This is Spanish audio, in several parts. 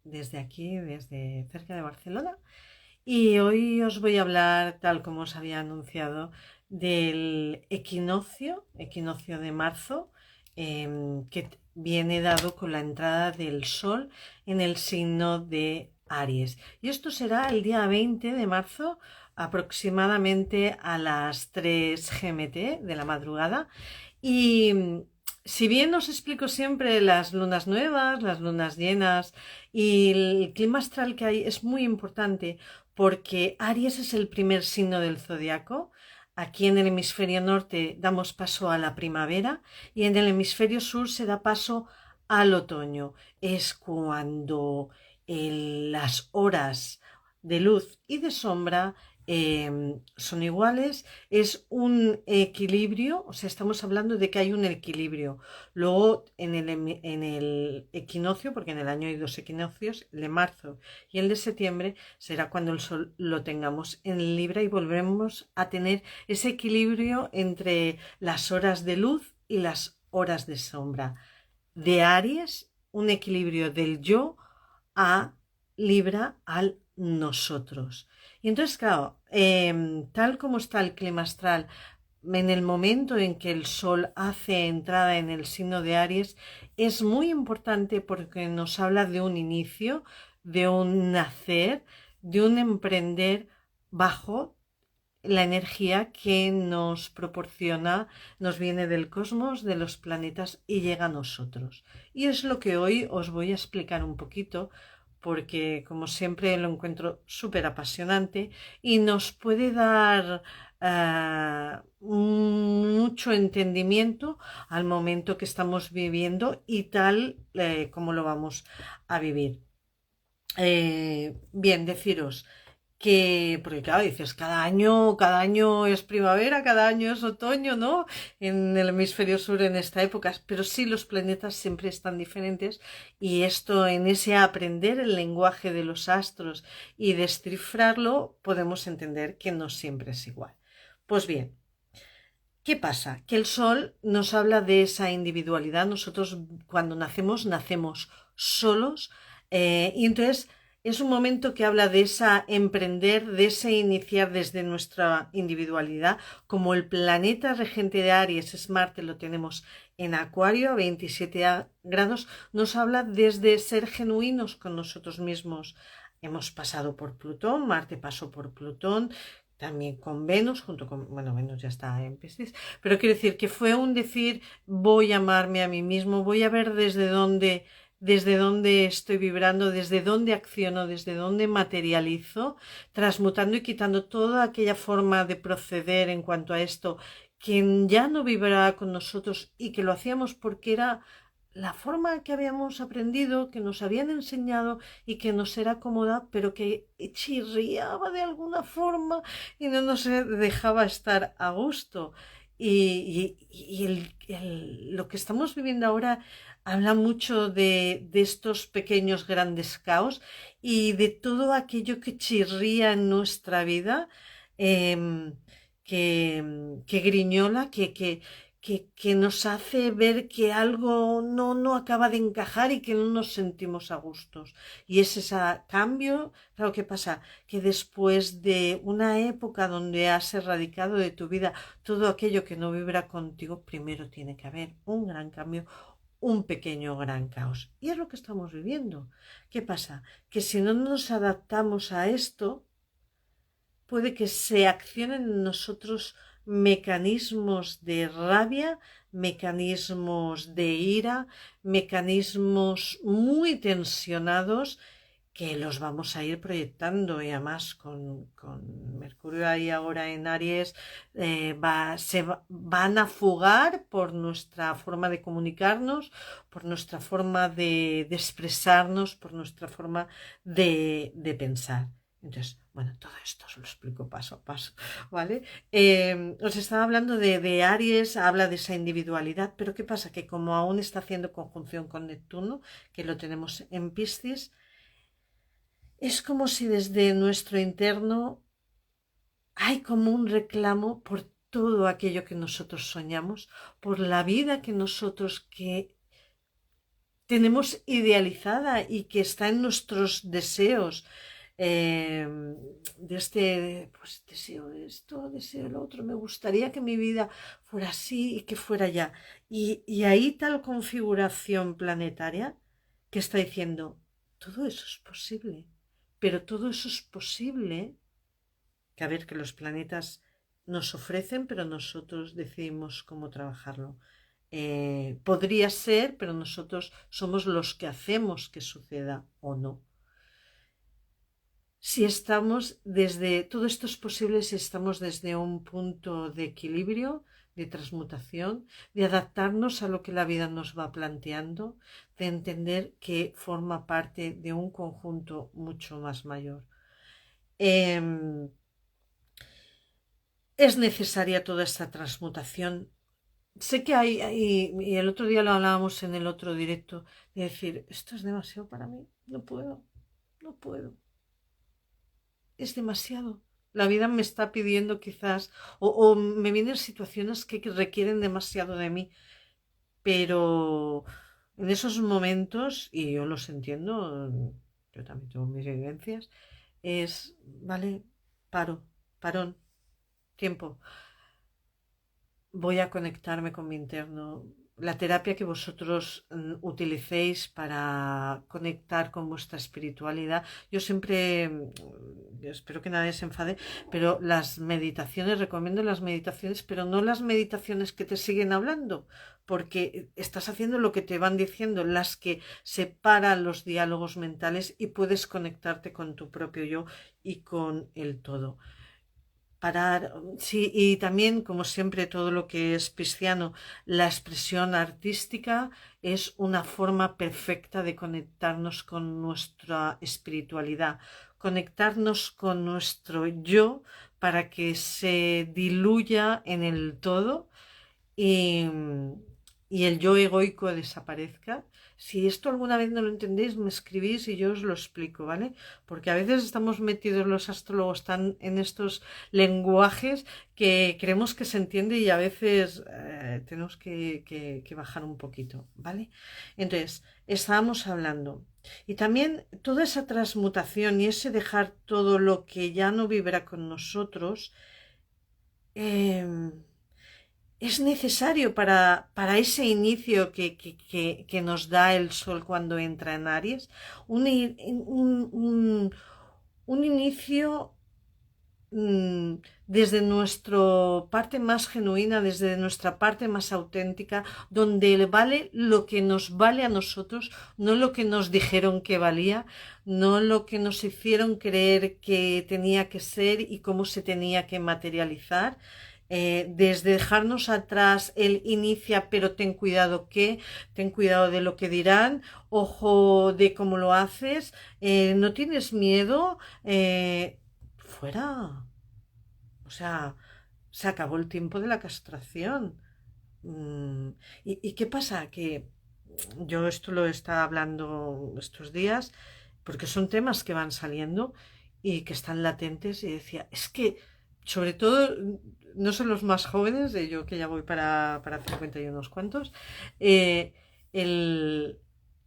Desde aquí, desde cerca de Barcelona. Y hoy os voy a hablar, tal como os había anunciado, del equinoccio de marzo, que viene dado con la entrada del sol en el signo de Aries. Y esto será el día 20 de marzo, aproximadamente a las 3 GMT de la madrugada. Y si bien os explico siempre las lunas nuevas, las lunas llenas y el clima astral que hay es muy importante porque Aries es el primer signo del zodiaco. Aquí en el hemisferio norte damos paso a la primavera y en el hemisferio sur se da paso al otoño. Es cuando las horas de luz y de sombra son iguales, es un equilibrio, o sea, estamos hablando de que hay un equilibrio. Luego, en el equinoccio, porque en el año hay dos equinoccios, el de marzo y el de septiembre, será cuando el sol lo tengamos en Libra y volvemos a tener ese equilibrio entre las horas de luz y las horas de sombra. De Aries, un equilibrio del yo a Libra al nosotros. Y entonces, claro, tal como está el clima astral, en el momento en que el Sol hace entrada en el signo de Aries, es muy importante porque nos habla de un inicio, de un nacer, de un emprender bajo la energía que nos proporciona, nos viene del cosmos, de los planetas y llega a nosotros. Y es lo que hoy os voy a explicar un poquito, porque como siempre lo encuentro súper apasionante y nos puede dar mucho entendimiento al momento que estamos viviendo y tal como lo vamos a vivir. Bien, deciros porque claro, dices, cada año es primavera, cada año es otoño, ¿no? En el hemisferio sur en esta época, pero sí los planetas siempre están diferentes y esto en ese aprender el lenguaje de los astros y descifrarlo, podemos entender que no siempre es igual. Pues bien, ¿qué pasa? Que el sol nos habla de esa individualidad. Nosotros cuando nacemos, nacemos solos y entonces es un momento que habla de esa emprender, de ese iniciar desde nuestra individualidad. Como el planeta regente de Aries es Marte, lo tenemos en Acuario a 27 grados, nos habla desde ser genuinos con nosotros mismos. Hemos pasado por Plutón, Marte pasó por Plutón, también con Venus, junto con, bueno, Venus ya está en Piscis, pero quiero decir que fue un decir, voy a amarme a mí mismo, voy a ver desde dónde estoy vibrando, desde dónde acciono, desde dónde materializo, transmutando y quitando toda aquella forma de proceder en cuanto a esto que ya no vibraba con nosotros y que lo hacíamos porque era la forma que habíamos aprendido, que nos habían enseñado y que nos era cómoda, pero que chirriaba de alguna forma y no nos dejaba estar a gusto. Lo que estamos viviendo ahora habla mucho de estos pequeños grandes caos y de todo aquello que chirría en nuestra vida, eh, que griñola, que nos hace ver que algo no acaba de encajar y que no nos sentimos a gustos. Y es ese cambio, claro, ¿qué pasa? Que después de una época donde has erradicado de tu vida todo aquello que no vibra contigo, primero tiene que haber un gran cambio, un pequeño gran caos. Y es lo que estamos viviendo. ¿Qué pasa? Que si no nos adaptamos a esto, puede que se accionen en nosotros mecanismos de rabia, mecanismos de ira, mecanismos muy tensionados que los vamos a ir proyectando y además con Mercurio ahí ahora en Aries van a fugar por nuestra forma de comunicarnos, por nuestra forma de expresarnos, por nuestra forma de pensar. Entonces, bueno, todo esto os lo explico paso a paso, ¿vale? Os estaba hablando de Aries, habla de esa individualidad, pero ¿qué pasa? Que como aún está haciendo conjunción con Neptuno, que lo tenemos en Piscis, es como si desde nuestro interno hay como un reclamo por todo aquello que nosotros soñamos, por la vida que nosotros que tenemos idealizada y que está en nuestros deseos. De este, pues deseo esto, deseo lo otro, me gustaría que mi vida fuera así y que fuera ya. Y ahí tal configuración planetaria que está diciendo, todo eso es posible, pero todo eso es posible, que a ver, que los planetas nos ofrecen, pero nosotros decidimos cómo trabajarlo. Podría ser, pero nosotros somos los que hacemos que suceda o no. Si estamos desde, todo esto es posible si estamos desde un punto de equilibrio, de transmutación, de adaptarnos a lo que la vida nos va planteando, de entender que forma parte de un conjunto mucho más mayor. Es necesaria toda esta transmutación. Sé que hay, y el otro día lo hablábamos en el otro directo, de decir, esto es demasiado para mí, no puedo, no puedo. Es demasiado. La vida me está pidiendo quizás, o me vienen situaciones que requieren demasiado de mí, pero en esos momentos, y yo los entiendo, yo también tengo mis vivencias, es, vale, parón, tiempo. Voy a conectarme con mi interno. La terapia que vosotros utilicéis para conectar con vuestra espiritualidad, yo siempre, espero que nadie se enfade, pero las meditaciones, recomiendo las meditaciones, pero no las meditaciones que te siguen hablando, porque estás haciendo lo que te van diciendo, las que separan los diálogos mentales y puedes conectarte con tu propio yo y con el todo. Parar, sí, y también, como siempre, todo lo que es pisciano, la expresión artística es una forma perfecta de conectarnos con nuestra espiritualidad, conectarnos con nuestro yo para que se diluya en el todo y, y el yo egoico desaparezca. Si esto alguna vez no lo entendéis, me escribís y yo os lo explico, ¿vale? Porque a veces estamos metidos los astrólogos tan en estos lenguajes que creemos que se entiende y a veces tenemos que bajar un poquito, ¿vale? Entonces, estábamos hablando. Y también toda esa transmutación y ese dejar todo lo que ya no vibra con nosotros, eh, es necesario para ese inicio que nos da el sol cuando entra en Aries, un, un inicio mm, desde nuestra parte más genuina, desde nuestra parte más auténtica, donde vale lo que nos vale a nosotros, no lo que nos dijeron que valía, no lo que nos hicieron creer que tenía que ser y cómo se tenía que materializar. Desde dejarnos atrás el inicia, pero ten cuidado de lo que dirán, ojo de cómo lo haces, no tienes miedo, fuera. O sea, se acabó el tiempo de la castración. ¿Y qué pasa? Que yo esto lo estaba hablando estos días porque son temas que van saliendo y que están latentes y decía, es que sobre todo no son los más jóvenes, de yo que ya voy para 50 y unos cuantos, el,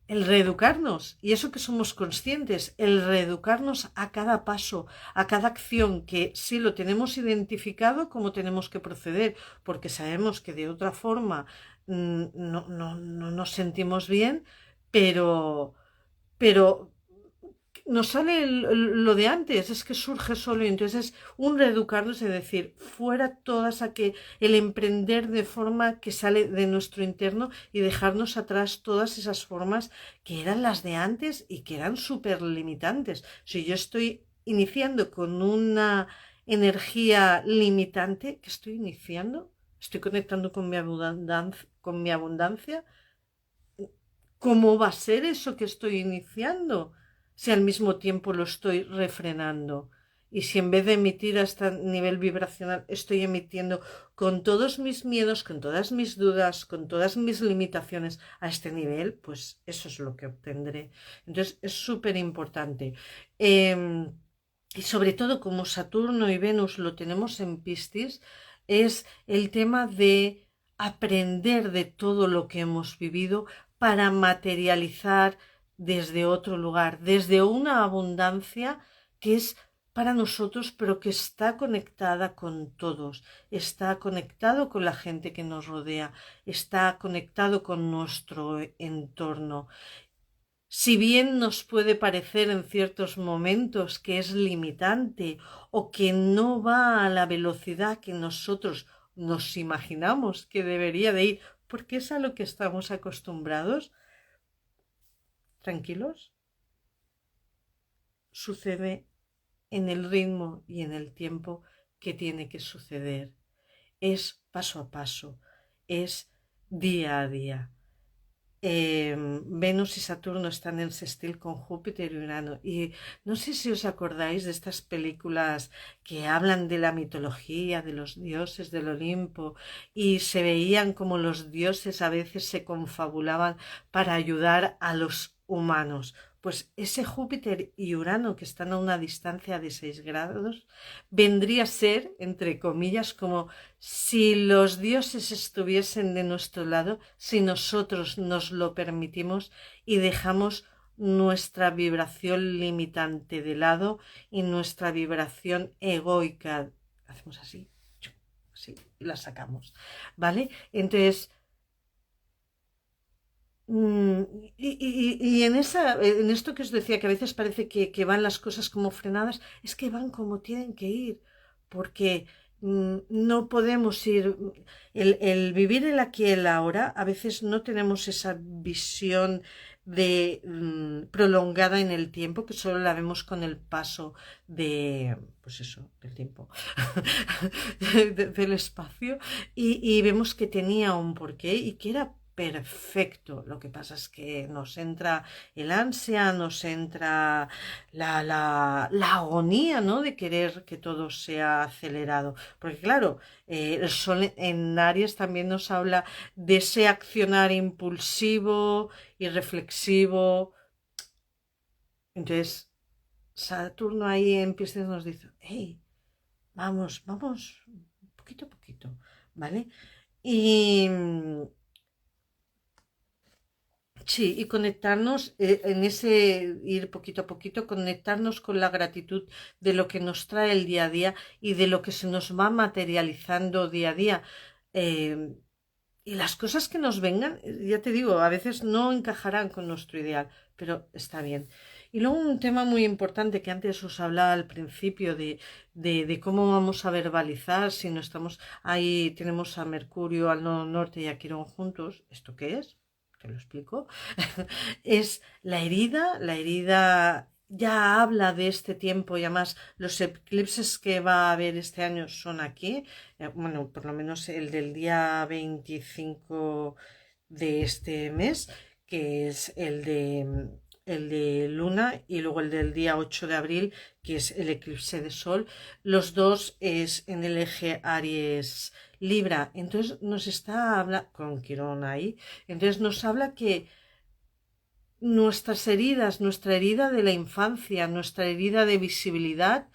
el reeducarnos, y eso que somos conscientes, el reeducarnos a cada paso, a cada acción, que sí lo tenemos identificado, cómo tenemos que proceder, porque sabemos que de otra forma no nos sentimos bien, pero, pero nos sale lo de antes, es que surge solo y entonces es un reeducarnos, es decir, fuera todas el emprender de forma que sale de nuestro interno y dejarnos atrás todas esas formas que eran las de antes y que eran súper limitantes. Si yo estoy iniciando con una energía limitante, ¿qué estoy iniciando? Estoy conectando con mi abundancia. ¿Cómo va a ser eso que estoy iniciando? Si al mismo tiempo lo estoy refrenando. Y si en vez de emitir a este nivel vibracional estoy emitiendo con todos mis miedos, con todas mis dudas, con todas mis limitaciones a este nivel, pues eso es lo que obtendré. Entonces es súper importante. Y sobre todo como Saturno y Venus lo tenemos en Piscis, es el tema de aprender de todo lo que hemos vivido para materializar desde otro lugar, desde una abundancia que es para nosotros, pero que está conectada con todos, está conectado con la gente que nos rodea, está conectado con nuestro entorno. Si bien nos puede parecer en ciertos momentos que es limitante o que no va a la velocidad que nosotros nos imaginamos que debería de ir, porque es a lo que estamos acostumbrados, tranquilos, sucede en el ritmo y en el tiempo que tiene que suceder. Es paso a paso, es día a día. Venus y Saturno están en sextil con Júpiter y Urano. Y no sé si os acordáis de estas películas que hablan de la mitología, de los dioses del Olimpo, y se veían como los dioses a veces se confabulaban para ayudar a los humanos. Pues ese Júpiter y Urano que están a una distancia de 6 grados vendría a ser, entre comillas, como si los dioses estuviesen de nuestro lado, si nosotros nos lo permitimos y dejamos nuestra vibración limitante de lado y nuestra vibración egoica, hacemos así, así, y la sacamos, ¿vale? Entonces, y en esto que os decía, que a veces parece que van las cosas como frenadas, es que van como tienen que ir, porque no podemos ir, vivir el aquí y el ahora, a veces no tenemos esa visión prolongada en el tiempo, que solo la vemos con el paso pues eso, del tiempo, del espacio, y vemos que tenía un porqué y que era perfecto. Lo que pasa es que nos entra el ansia, nos entra la agonía, ¿no? De querer que todo sea acelerado. Porque claro, el sol en Aries también nos habla de ese accionar impulsivo y reflexivo. Entonces, Saturno ahí en Piscis nos dice, hey, vamos, poquito a poquito, ¿vale? Y sí, y conectarnos en ese ir poquito a poquito, conectarnos con la gratitud de lo que nos trae el día a día y de lo que se nos va materializando día a día. Eh, y las cosas que nos vengan, ya te digo, a veces no encajarán con nuestro ideal, pero está bien. Y luego un tema muy importante que antes os hablaba al principio de cómo vamos a verbalizar si no estamos ahí, tenemos a Mercurio, al nodo norte y a Quirón juntos. ¿Esto qué es? Te lo explico. Es la herida ya habla de este tiempo y además los eclipses que va a haber este año son aquí, bueno, por lo menos el del día 25 de este mes, que es el de Luna, y luego el del día 8 de abril, que es el eclipse de Sol. Los dos es en el eje Aries Libra. Entonces nos está hablando, con Quirón ahí, entonces nos habla que nuestras heridas, nuestra herida de la infancia, nuestra herida de visibilidad,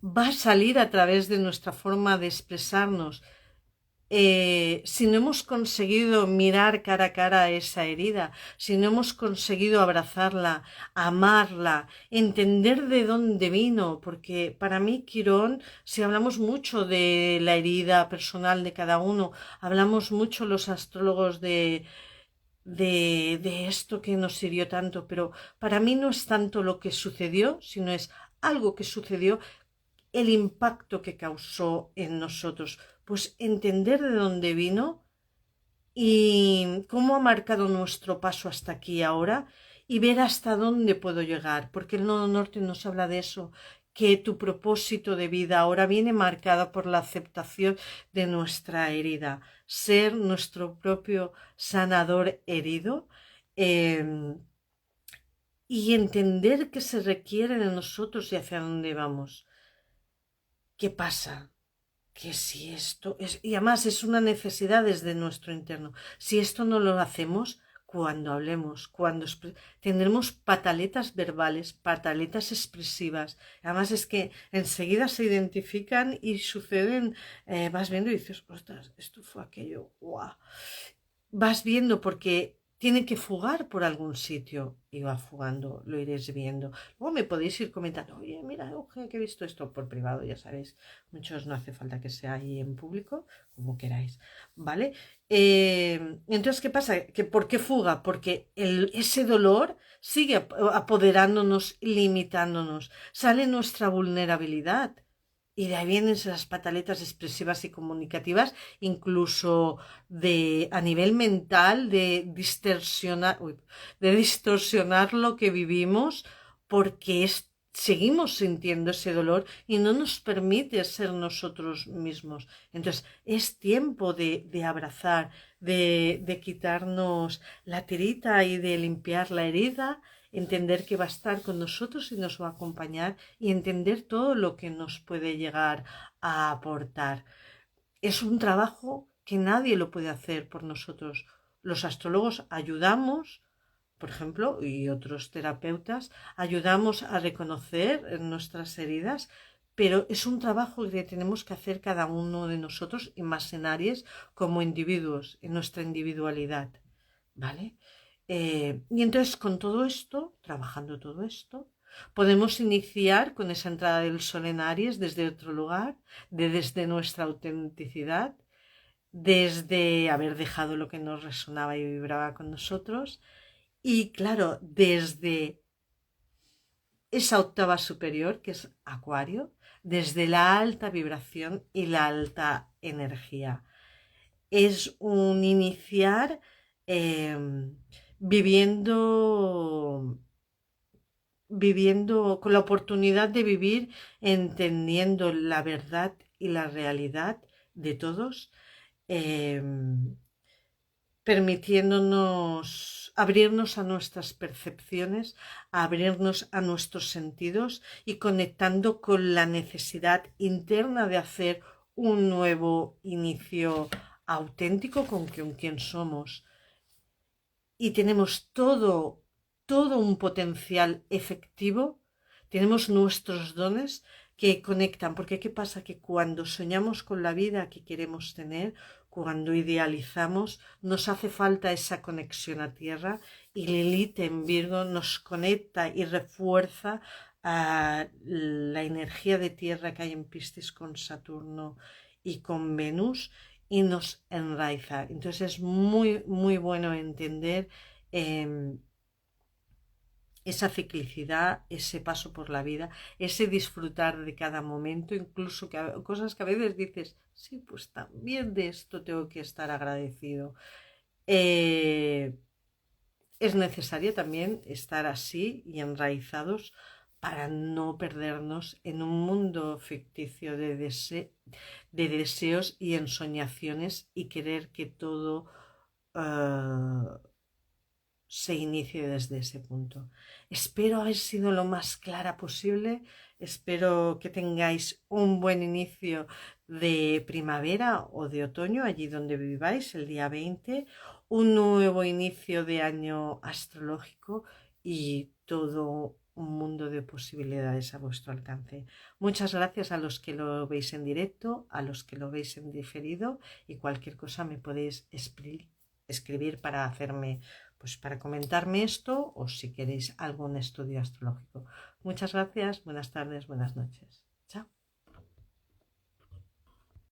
va a salir a través de nuestra forma de expresarnos. Si no hemos conseguido mirar cara a cara a esa herida, si no hemos conseguido abrazarla, amarla, entender de dónde vino, porque para mí Quirón, si hablamos mucho de la herida personal de cada uno, hablamos mucho los astrólogos de esto que nos sirvió tanto, pero para mí no es tanto lo que sucedió, sino es algo que sucedió, el impacto que causó en nosotros, pues entender de dónde vino y cómo ha marcado nuestro paso hasta aquí ahora y ver hasta dónde puedo llegar, porque el nodo norte nos habla de eso, que tu propósito de vida ahora viene marcado por la aceptación de nuestra herida, ser nuestro propio sanador herido, y entender qué se requiere de nosotros y hacia dónde vamos. ¿Qué pasa? Que si esto es, y además es una necesidad desde nuestro interno, si esto no lo hacemos, cuando hablemos, tendremos pataletas verbales, pataletas expresivas, además es que enseguida se identifican y suceden, vas viendo y dices, ostras, esto fue aquello, ¡guau! Vas viendo porque tiene que fugar por algún sitio y va fugando, lo iréis viendo. Luego me podéis ir comentando, oye, mira, Euge, que he visto esto por privado, ya sabéis, muchos no hace falta que sea ahí en público, como queráis, ¿vale? Entonces, ¿qué pasa? ¿Por qué fuga? Porque ese dolor sigue apoderándonos, limitándonos, sale nuestra vulnerabilidad. Y de ahí vienen las pataletas expresivas y comunicativas, incluso a nivel mental, de distorsionar lo que vivimos, porque seguimos sintiendo ese dolor y no nos permite ser nosotros mismos. Entonces, es tiempo de abrazar, de quitarnos la tirita y de limpiar la herida, entender que va a estar con nosotros y nos va a acompañar y entender todo lo que nos puede llegar a aportar. Es un trabajo que nadie lo puede hacer por nosotros. Los astrólogos ayudamos, por ejemplo, y otros terapeutas, ayudamos a reconocer nuestras heridas, pero es un trabajo que tenemos que hacer cada uno de nosotros y más en Aries como individuos, en nuestra individualidad, ¿vale? Y entonces con todo esto, trabajando todo esto, podemos iniciar con esa entrada del sol en Aries desde otro lugar, desde nuestra autenticidad, desde haber dejado lo que nos resonaba y vibraba con nosotros y claro, desde esa octava superior que es Acuario, desde la alta vibración y la alta energía. Es un iniciar eh, viviendo, viviendo con la oportunidad de vivir entendiendo la verdad y la realidad de todos, eh, permitiéndonos abrirnos a nuestras percepciones, abrirnos a nuestros sentidos y conectando con la necesidad interna de hacer un nuevo inicio auténtico con quien somos. Y tenemos todo un potencial efectivo, tenemos nuestros dones que conectan, porque ¿qué pasa? Que cuando soñamos con la vida que queremos tener, cuando idealizamos, nos hace falta esa conexión a tierra y Lilith en Virgo nos conecta y refuerza la energía de tierra que hay en Piscis con Saturno y con Venus y nos enraiza. Entonces es muy, muy bueno entender eh, esa ciclicidad, ese paso por la vida, ese disfrutar de cada momento, incluso cosas que a veces dices, sí, pues también de esto tengo que estar agradecido. Eh, es necesario también estar así y enraizados para no perdernos en un mundo ficticio de deseos y ensoñaciones y querer que todo se inicie desde ese punto. Espero haber sido lo más clara posible. Espero que tengáis un buen inicio de primavera o de otoño allí donde viváis el día 20, un nuevo inicio de año astrológico y todo un mundo de posibilidades a vuestro alcance. Muchas gracias a los que lo veis en directo, a los que lo veis en diferido y cualquier cosa me podéis escribir para hacerme, pues para comentarme esto o si queréis algún estudio astrológico. Muchas gracias, buenas tardes, buenas noches.